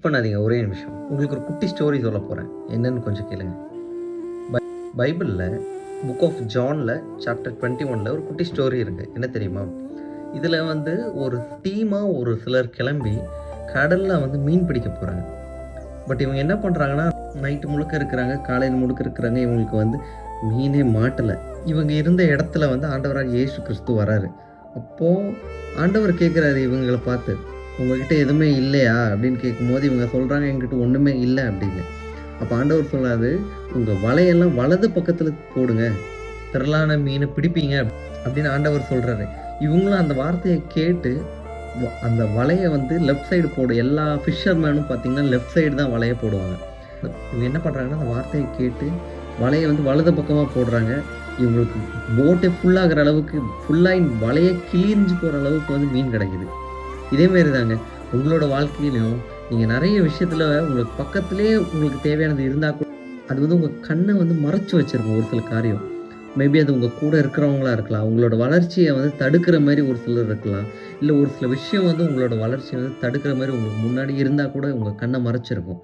பண்ணாதீங்க. ஒரே நிமிஷம். உங்களுக்கு ஒரு குட்டி ஸ்டோரி சொல்ல போகிறேன். என்னன்னு கொஞ்சம் கேளுங்க. பைபிளில் புக் ஆஃப் ஜானில் சாப்டர் 21 ஒரு குட்டி ஸ்டோரி இருக்குது. என்ன தெரியுமா? இதில் ஒரு டீமாக ஒரு சிலர் கிளம்பி கடலில் மீன் பிடிக்க போகிறாங்க. பட் இவங்க என்ன பண்ணுறாங்கன்னா, நைட்டு முழுக்க இருக்கிறாங்க, காலையில் முழுக்க இருக்கிறாங்க. இவங்களுக்கு மீனே மாட்டலை. இவங்க இருந்த இடத்துல ஆண்டவராக இயேசு கிறிஸ்து வராரு. அப்போது ஆண்டவர் கேட்குறாரு இவங்களை பார்த்து, உங்ககிட்ட எதுவுமே இல்லையா அப்படின்னு கேட்கும்போது இவங்க சொல்கிறாங்க, எங்கிட்ட ஒன்றுமே இல்லை அப்படின்னு. அப்போ ஆண்டவர் சொல்கிறாரு, உங்கள் வலையெல்லாம் வலது பக்கத்தில் போடுங்க, திரளான மீனை பிடிப்பீங்க அப்படின்னு ஆண்டவர் சொல்கிறாரு. இவங்களும் அந்த வார்த்தையை கேட்டு அந்த வலையை லெஃப்ட் சைடு போடு. எல்லா ஃபிஷர்மேனும் பார்த்தீங்கன்னா லெஃப்ட் சைடு தான் வலையை போடுவாங்க. இவங்க என்ன பண்ணுறாங்கன்னா, அந்த வார்த்தையை கேட்டு வலையை வலது பக்கமாக போடுறாங்க. இவங்களுக்கு போட்டே ஃபுல்லாகிற அளவுக்கு, ஃபுல்லாகி வலையை கிழிஞ்சு போகிற அளவுக்கு மீன் கிடைக்குது. இதேமாரி தாங்க உங்களோட வாழ்க்கையிலையும் நீங்கள் நிறைய விஷயத்தில் உங்களுக்கு பக்கத்துலேயே உங்களுக்கு தேவையானது இருந்தால் கூட அது உங்கள் கண்ணை மறைச்சி வச்சுருக்கும். ஒரு சில காரியம் மேபி அது உங்கள் கூட இருக்கிறவங்களா இருக்கலாம், உங்களோட வளர்ச்சியை தடுக்கிற மாதிரி ஒரு சிலர் இருக்கலாம், இல்லை ஒரு சில விஷயம் உங்களோட வளர்ச்சியை தடுக்கிற மாதிரி உங்களுக்கு முன்னாடி இருந்தால் கூட உங்கள் கண்ணை மறைச்சிருக்கும்.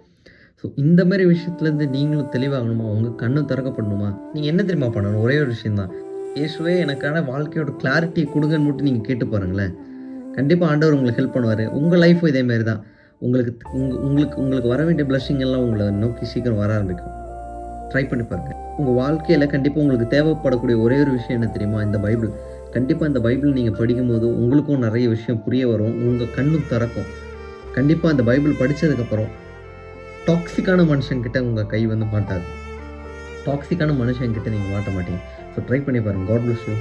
ஸோ இந்த மாதிரி விஷயத்துலேருந்து நீங்களும் தெளிவாகணுமா, உங்கள் கண்ணும் திறக்கப்படணுமா, நீங்கள் என்ன தெரியுமா பண்ணணும்? ஒரே ஒரு விஷயந்தான். இயேசுவே எனக்கான வாழ்க்கையோட கிளாரிட்டி கொடுங்கன்னு மட்டும் நீங்கள் கேட்டு பாருங்களேன். கண்டிப்பாக ஆண்டவர் உங்களுக்கு ஹெல்ப் பண்ணுவார். உங்கள் லைஃப்பும் இதேமாரி தான். உங்களுக்கு வர வேண்டிய பிளஸ்ஸிங் எல்லாம் உங்களை நோக்கி சீக்கிரம் வர ஆரம்பிக்கும். ட்ரை பண்ணி பாருங்கள். உங்கள் வாழ்க்கையில் கண்டிப்பாக உங்களுக்கு தேவைப்படக்கூடிய ஒரே ஒரு விஷயம் என்ன தெரியுமா? இந்த பைபிள். கண்டிப்பாக இந்த பைபிள் நீங்கள் படிக்கும்போது உங்களுக்கும் நிறைய விஷயம் புரிய வரும், உங்கள் கண்ணும் திறக்கும். கண்டிப்பாக அந்த பைபிள் படித்ததுக்கப்புறம் டாக்ஸிக்கான மனுஷன்கிட்ட உங்கள் கை மாட்டாது. டாக்ஸிக்கான மனுஷன்கிட்ட நீங்கள் மாட்ட மாட்டீங்க. ஸோ ட்ரை பண்ணி பாருங்கள். God bless you.